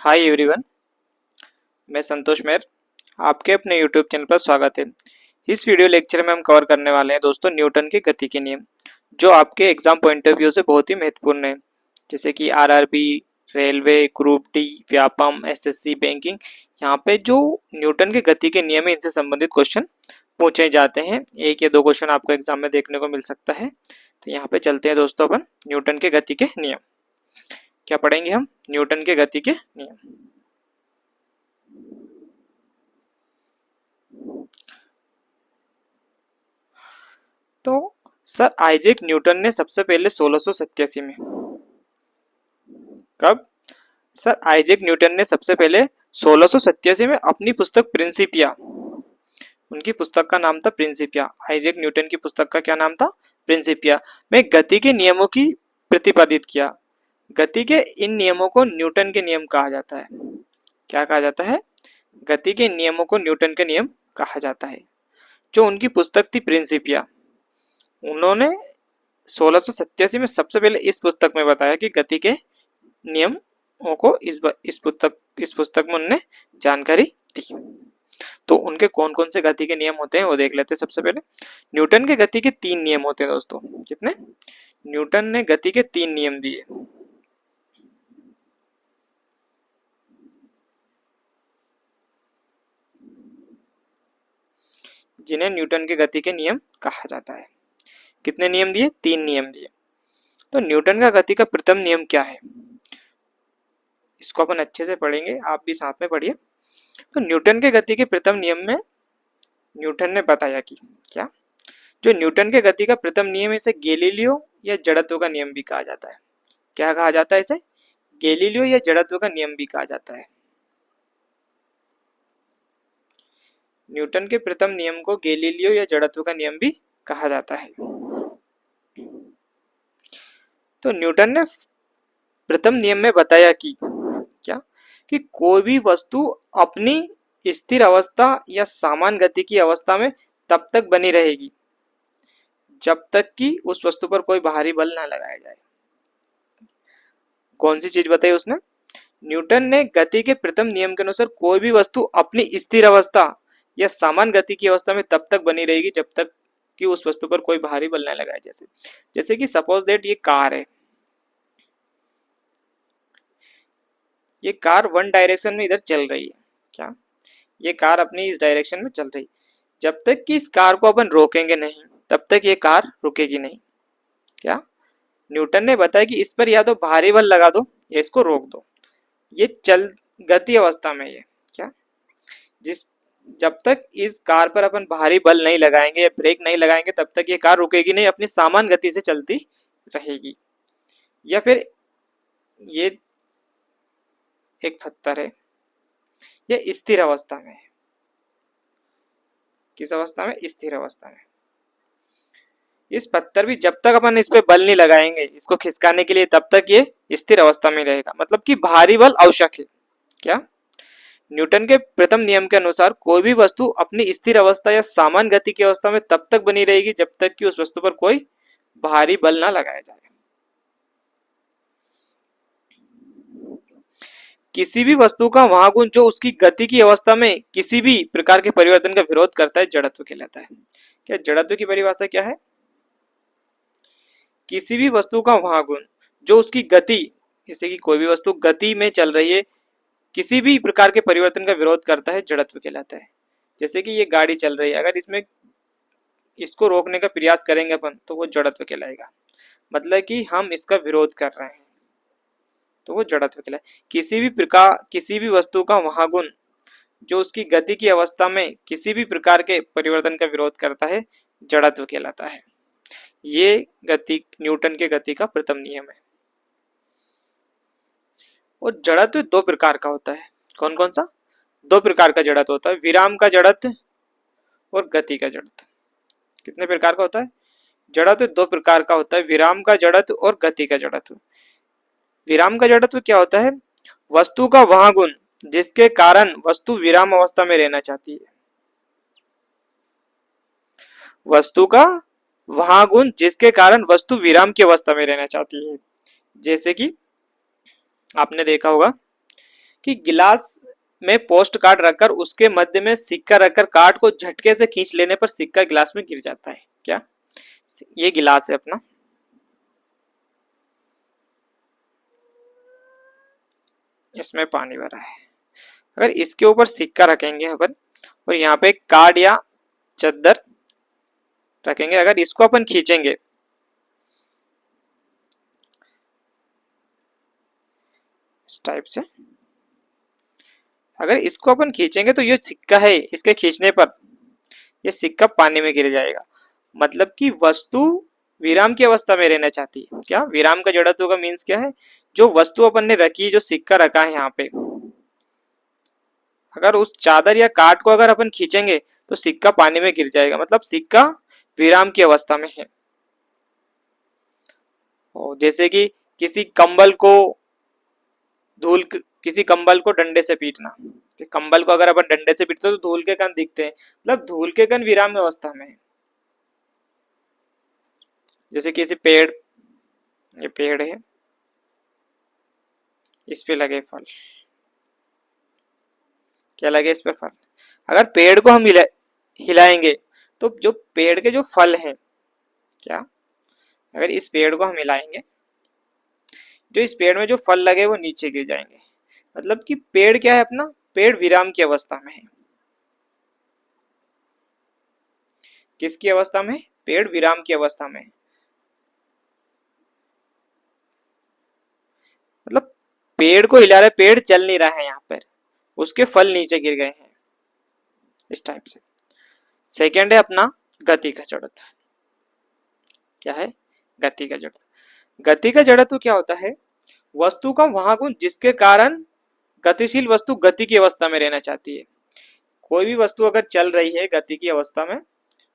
Hi everyone, मैं संतोष मेहर। आपके अपने यूट्यूब चैनल पर स्वागत है। इस वीडियो लेक्चर में हम कवर करने वाले हैं दोस्तों न्यूटन के गति के नियम, जो आपके एग्जाम पॉइंट ऑफ व्यू से बहुत ही महत्वपूर्ण है। जैसे कि RRB, railway, group D, Vyapam, SSC, banking, यहाँ पे जो न्यूटन के गति के नियम है इनसे संबंधित क्वेश्चन पूछे जाते हैं। एक या दो क्वेश्चन आपको एग्जाम में देखने को मिल सकता है। तो यहाँ पे चलते हैं दोस्तों अपन न्यूटन के गति के नियम। क्या पढ़ेंगे हम? न्यूटन के गति के नियम। तो सर आइजैक न्यूटन ने सबसे पहले 1687 में, कब? सर आइजैक न्यूटन ने सबसे पहले 1687 में अपनी पुस्तक प्रिंसिपिया, उनकी पुस्तक का नाम था प्रिंसिपिया। आइजैक न्यूटन की पुस्तक का क्या नाम था? प्रिंसिपिया में गति के नियमों की प्रतिपादित किया। गति के इन नियमों को न्यूटन के नियम कहा जाता है। क्या कहा जाता है? गति के नियमों को न्यूटन के नियम कहा जाता है। जो उनकी पुस्तक थी प्रिंसिपिया, उन्होंने 1687 में सबसे पहले इस पुस्तक में बताया कि गति के नियमों को इस पुस्तक में उन्होंने जानकारी दी। तो उनके कौन कौन से गति के नियम होते हैं वो देख लेते हैं। सबसे पहले न्यूटन के गति के 3 नियम होते हैं दोस्तों। कितने? न्यूटन ने गति के 3 नियम दिए। जिन्हें न्यूटन के गति के नियम कहा जाता है। कितने नियम दिए? 3 नियम दिए। तो न्यूटन का गति का प्रथम नियम क्या है, इसको अपन अच्छे से पढ़ेंगे, आप भी साथ में पढ़िए। तो न्यूटन के गति के प्रथम नियम में न्यूटन ने बताया कि क्या, जो न्यूटन के गति का प्रथम नियम है इसे गैलीलियो या जड़त्व का नियम भी कहा जाता है। क्या कहा जाता है इसे? गैलीलियो या जड़त्व का नियम भी कहा जाता है। न्यूटन के प्रथम नियम को गैलीलियो या जड़त्व का नियम भी कहा जाता है। तो न्यूटन ने प्रथम नियम में बताया कि क्या, कि कोई भी वस्तु अपनी स्थिर अवस्था या समान गति की अवस्था में तब तक बनी रहेगी जब तक कि उस वस्तु पर कोई बाहरी बल ना लगाया जाए। कौन सी चीज बताई उसने? न्यूटन ने गति के प्रथम नियम के अनुसार कोई भी वस्तु अपनी स्थिर अवस्था या समान गति की अवस्था में तब तक बनी रहेगी जब तक कि उस वस्तु पर कोई बाहरी बल ना लगाए। जैसे कि सपोज दैट ये कार है, ये कार वन डायरेक्शन में इधर चल रही है। क्या? ये कार अपनी इस डायरेक्शन में चल रही, जब तक कि इस कार को अपन रोकेंगे नहीं तब तक ये कार रुकेगी नहीं। क्या? न्यूटन ने बताया कि इस पर या तो भारी बल लगा दो या इसको रोक दो, ये चल गति अवस्था में ये क्या, जिस जब तक इस कार पर अपन भारी बल नहीं लगाएंगे या ब्रेक नहीं लगाएंगे तब तक ये कार रुकेगी नहीं, अपनी समान गति से चलती रहेगी। या फिर ये एक पत्थर है, ये स्थिर अवस्था में है। किस अवस्था में? स्थिर अवस्था में। इस पत्थर भी जब तक अपन इस पे बल नहीं लगाएंगे इसको खिसकाने के लिए तब तक ये स्थिर अवस्था में रहेगा, मतलब कि भारी बल आवश्यक है। क्या? न्यूटन के प्रथम नियम के अनुसार कोई भी वस्तु अपनी स्थिर अवस्था या समान गति की अवस्था में तब तक बनी रहेगी जब तक कि उस वस्तु पर कोई भारी बल ना लगाया जाए। किसी भी वस्तु का वह गुण जो उसकी गति की अवस्था में किसी भी प्रकार के परिवर्तन का विरोध करता है जड़त्व कहलाता है। क्या जड़त्व की परिभाषा क्या है? किसी भी वस्तु का वह गुण जो उसकी गति, जैसे कि कोई भी वस्तु गति में चल रही है, किसी भी प्रकार के परिवर्तन का विरोध करता है जड़त्व कहलाता है। जैसे कि ये गाड़ी चल रही है, अगर इसमें इसको रोकने का प्रयास करेंगे अपन तो वो जड़त्व कहलाएगा, मतलब कि हम इसका विरोध कर रहे हैं तो वो जड़त्व कहलाएगा। किसी भी वस्तु का वह गुण जो उसकी गति की अवस्था में किसी भी प्रकार के परिवर्तन का विरोध करता है जड़त्व कहलाता है। ये गति न्यूटन के गति का प्रथम नियम है। और जड़त्व 2 प्रकार का होता है। कौन कौन सा? 2 प्रकार का जड़त्व होता है, विराम का जड़त्व और गति का जड़त्व। कितने प्रकार का होता है? जड़त्व 2 प्रकार का होता है, विराम का जड़त्व और गति का जड़त्व। विराम का जड़त्व क्या होता है? वस्तु का वह गुण जिसके कारण वस्तु विराम अवस्था में रहना चाहती है। वस्तु का वह गुण जिसके कारण वस्तु विराम की अवस्था में रहना चाहती है। जैसे कि आपने देखा होगा कि गिलास में पोस्ट कार्ड रखकर उसके मध्य में सिक्का रखकर कार्ड को झटके से खींच लेने पर सिक्का गिलास में गिर जाता है। क्या? ये गिलास है अपना, इसमें पानी भरा है। अगर इसके ऊपर सिक्का रखेंगे अपन और यहाँ पे कार्ड या चद्दर रखेंगे, अगर इसको अपन खींचेंगे इस टाइप से, अगर इसको अपन खींचेंगे तो ये सिक्का है, इसके खींचने पर ये सिक्का पानी में गिर जाएगा। मतलब कि वस्तु विराम की अवस्था में रहना चाहती है। क्या? विराम का जड़त्व का मीन्स क्या है? जो वस्तु अपन ने रखी, जो सिक्का रखा है यहाँ पे, अगर उस चादर या काट को अगर अपन खींचेंगे तो सिक्का पानी में गिर जाएगा। मतलब सिक्का विराम की अवस्था में है। जैसे कि किसी कंबल को डंडे से पीटना, कंबल को अगर अपन डंडे से पीटते तो धूल के कण दिखते हैं, मतलब धूल के कण विराम अवस्था में है। जैसे किसी पेड़, ये पेड़ है, इस पे लगे फल, क्या लगे इस पे? फल। अगर पेड़ को हम हिलाएंगे तो जो पेड़ के जो फल हैं, क्या, अगर इस पेड़ को हम हिलाएंगे, जो इस पेड़ में जो फल लगे वो नीचे गिर जाएंगे। मतलब कि पेड़ क्या है अपना? पेड़ विराम की अवस्था में है। किसकी अवस्था में? पेड़ विराम की अवस्था में। मतलब पेड़ को हिला रहे, पेड़ चल नहीं रहा है यहाँ पर, उसके फल नीचे गिर गए हैं, इस टाइप से। सेकेंड है अपना गति का जड़त्व। क्या है? गति का जड़त्व। गति का जड़त्व क्या होता है? वस्तु का वहां गुण जिसके कारण गतिशील वस्तु गति की अवस्था में रहना चाहती है। कोई भी वस्तु अगर चल रही है गति की अवस्था में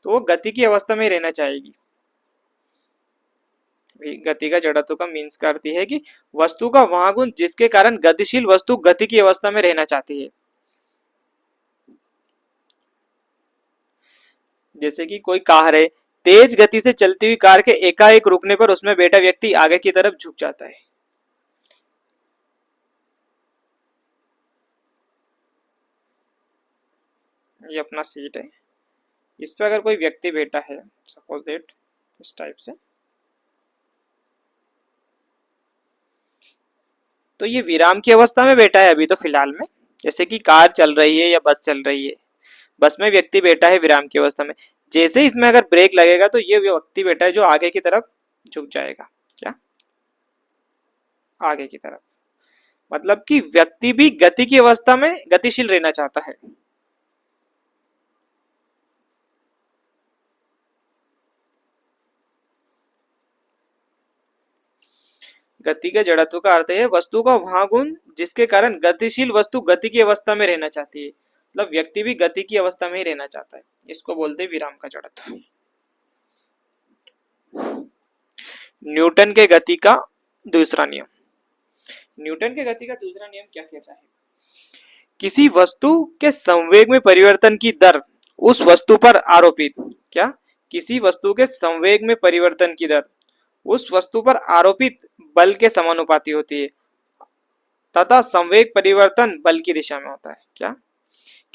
तो वो गति की अवस्था में रहना चाहेगी। गति का जड़त्व का मीन्स का अर्थ है कि वस्तु का वहां गुण जिसके कारण गतिशील वस्तु गति की अवस्था में रहना चाहती है। जैसे कि कोई कार है, तेज गति से चलती हुई कार के एकाएक रुकने पर उसमें बैठा व्यक्ति आगे की तरफ झुक जाता है। ये अपना सीट है, इस पे अगर कोई व्यक्ति बैठा है, सपोज दैट इस टाइप से, तो ये विराम की अवस्था में बैठा है अभी तो फिलहाल में। जैसे कि कार चल रही है या बस चल रही है, बस में व्यक्ति बैठा है विराम की अवस्था में। जैसे इसमें अगर ब्रेक लगेगा तो ये व्यक्ति बैठा है जो आगे की तरफ झुक जाएगा। क्या? आगे की तरफ। मतलब कि व्यक्ति भी गति की अवस्था में गतिशील रहना चाहता है। गति के जड़त्व का अर्थ है वस्तु का वहां गुण जिसके कारण गतिशील वस्तु गति की अवस्था में रहना चाहती है। मतलब व्यक्ति भी गति की अवस्था में ही रहना चाहता है, इसको बोलते हैं विराम का जड़त्व। न्यूटन के गति का दूसरा नियम। न्यूटन के गति का दूसरा नियम क्या कहता है? किसी वस्तु के संवेग में परिवर्तन की दर उस वस्तु पर आरोपित, क्या, किसी वस्तु के संवेग में परिवर्तन की दर उस वस्तु पर आरोपित बल के समानुपाती होती है तथा संवेग परिवर्तन बल की दिशा में होता है। क्या?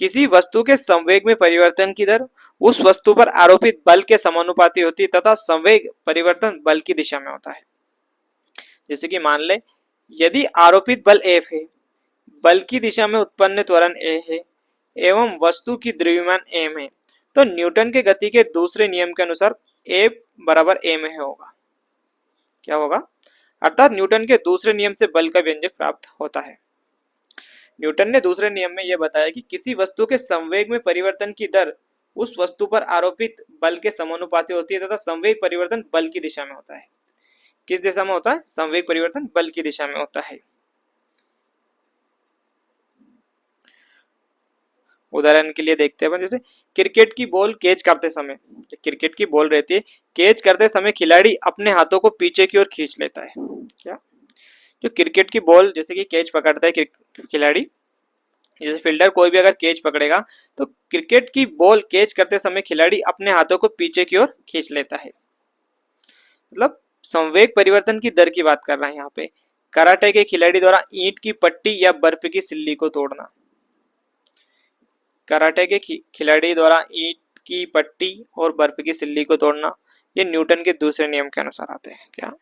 किसी वस्तु के संवेग में परिवर्तन की दर उस वस्तु पर आरोपित बल के समानुपाती होती है तथा संवेग परिवर्तन बल की दिशा में होता है। जैसे कि मान ले, यदि आरोपित बल F है, बल की दिशा में उत्पन्न त्वरण A है एवं वस्तु की द्रव्यमान m है, तो न्यूटन के गति के दूसरे नियम के अनुसार F बराबर m है होगा। क्या होगा? अर्थात न्यूटन के दूसरे नियम से बल का व्यंजक प्राप्त होता है। न्यूटन ने दूसरे नियम में यह बताया कि किसी वस्तु के संवेग में परिवर्तन की दर उस वस्तु पर आरोपित बल के समानुपाती होती है तथा संवेग परिवर्तन बल की दिशा में होता है। किस दिशा में होता है? संवेग परिवर्तन बल की दिशा में होता है। उदाहरण के लिए देखते हैं, जैसे क्रिकेट की बॉल कैच करते समय, क्रिकेट की बॉल रहती है, कैच करते समय खिलाड़ी अपने हाथों को पीछे की ओर खींच लेता है। क्या? जो क्रिकेट की बॉल जैसे कि कैच पकड़ता है खिलाड़ी, जैसे फील्डर कोई भी अगर कैच पकड़ेगा तो क्रिकेट की बॉल कैच करते समय खिलाड़ी अपने हाथों को पीछे की ओर खींच लेता है। मतलब संवेग परिवर्तन की दर की बात कर रहे हैं यहाँ पे। कराटे के खिलाड़ी द्वारा ईंट की पट्टी या बर्फ की सिल्ली को तोड़ना। कराटे के खिलाड़ी द्वारा ईंट की पट्टी और बर्फ की सिल्ली को तोड़ना, ये न्यूटन के दूसरे नियम के अनुसार आते हैं। क्या?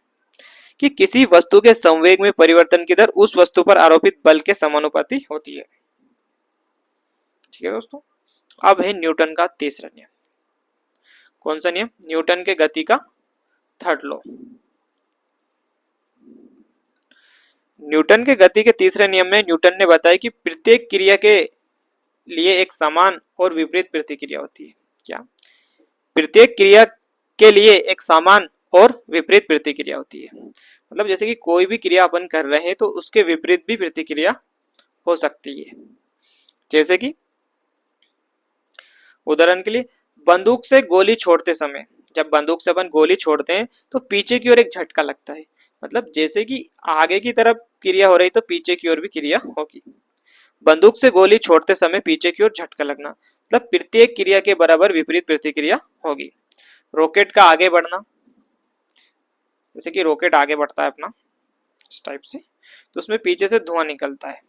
कि किसी वस्तु के संवेग में परिवर्तन की दर उस वस्तु पर आरोपित बल के समानुपाती होती है। ठीक है दोस्तों, अब है न्यूटन का तीसरा नियम। कौन सा नियम? न्यूटन के गति का थर्ड लॉ। न्यूटन के गति के तीसरे नियम में न्यूटन ने बताया कि प्रत्येक क्रिया के लिए एक समान और विपरीत प्रतिक्रिया होती है। क्या? प्रत्येक क्रिया के लिए एक समान और विपरीत प्रतिक्रिया होती है। मतलब जैसे कि कोई भी क्रिया अपन कर रहे हैं तो उसके विपरीत भी प्रतिक्रिया हो सकती है। जैसे कि उदाहरण के लिए बंदूक से गोली छोड़ते समय, जब बंदूक से अपन गोली छोड़ते हैं तो पीछे की ओर एक झटका लगता है। मतलब जैसे कि आगे की तरफ क्रिया हो रही तो पीछे की ओर भी क्रिया होगी। बंदूक से गोली छोड़ते समय पीछे की ओर झटका लगना, मतलब प्रत्येक क्रिया के बराबर विपरीत प्रतिक्रिया होगी। रॉकेट का आगे बढ़ना, जैसे कि रॉकेट आगे बढ़ता है अपना इस टाइप से, तो उसमें पीछे से धुआं निकलता है,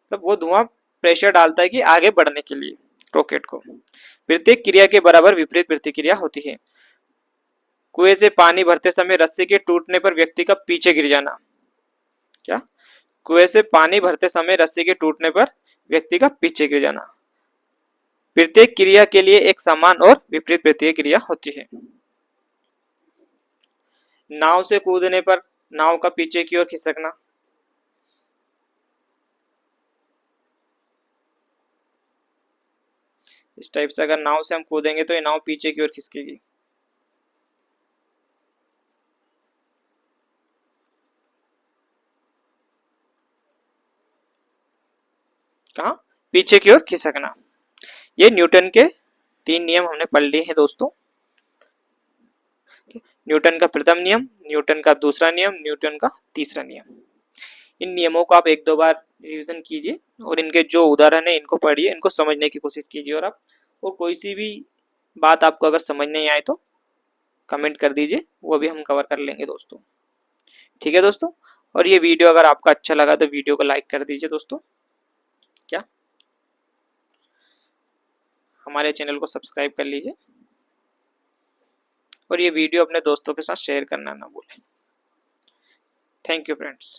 मतलब वो धुआं प्रेशर डालता है कि आगे बढ़ने के लिए रॉकेट को। प्रत्येक क्रिया के बराबर विपरीत प्रतिक्रिया होती है। कुएं से पानी भरते समय रस्सी के टूटने पर व्यक्ति का पीछे गिर जाना। क्या? कुएं से पानी भरते समय रस्सी के टूटने पर व्यक्ति का पीछे गिर जाना। प्रत्येक क्रिया के लिए एक समान और विपरीत प्रतिक्रिया होती है। नाव से कूदने पर नाव का पीछे की ओर खिसकना। इस टाइप से अगर नाव से हम कूदेंगे तो ये नाव पीछे की ओर खिसकेगी। कहा? पीछे की ओर खिसकना। ये न्यूटन के 3 नियम हमने पढ़ लिए हैं दोस्तों। न्यूटन का प्रथम नियम, न्यूटन का दूसरा नियम, न्यूटन का तीसरा नियम। इन नियमों को आप 1-2 बार रिवीजन कीजिए और इनके जो उदाहरण है इनको पढ़िए, इनको समझने की कोशिश कीजिए। और कोई सी भी बात आपको अगर समझ नहीं आए तो कमेंट कर दीजिए, वो भी हम कवर कर लेंगे दोस्तों। ठीक है दोस्तों, और ये वीडियो अगर आपका अच्छा लगा तो वीडियो को लाइक कर दीजिए दोस्तों। क्या? हमारे चैनल को सब्सक्राइब कर लीजिए और ये वीडियो अपने दोस्तों के साथ शेयर करना ना भूलें। Thank you friends.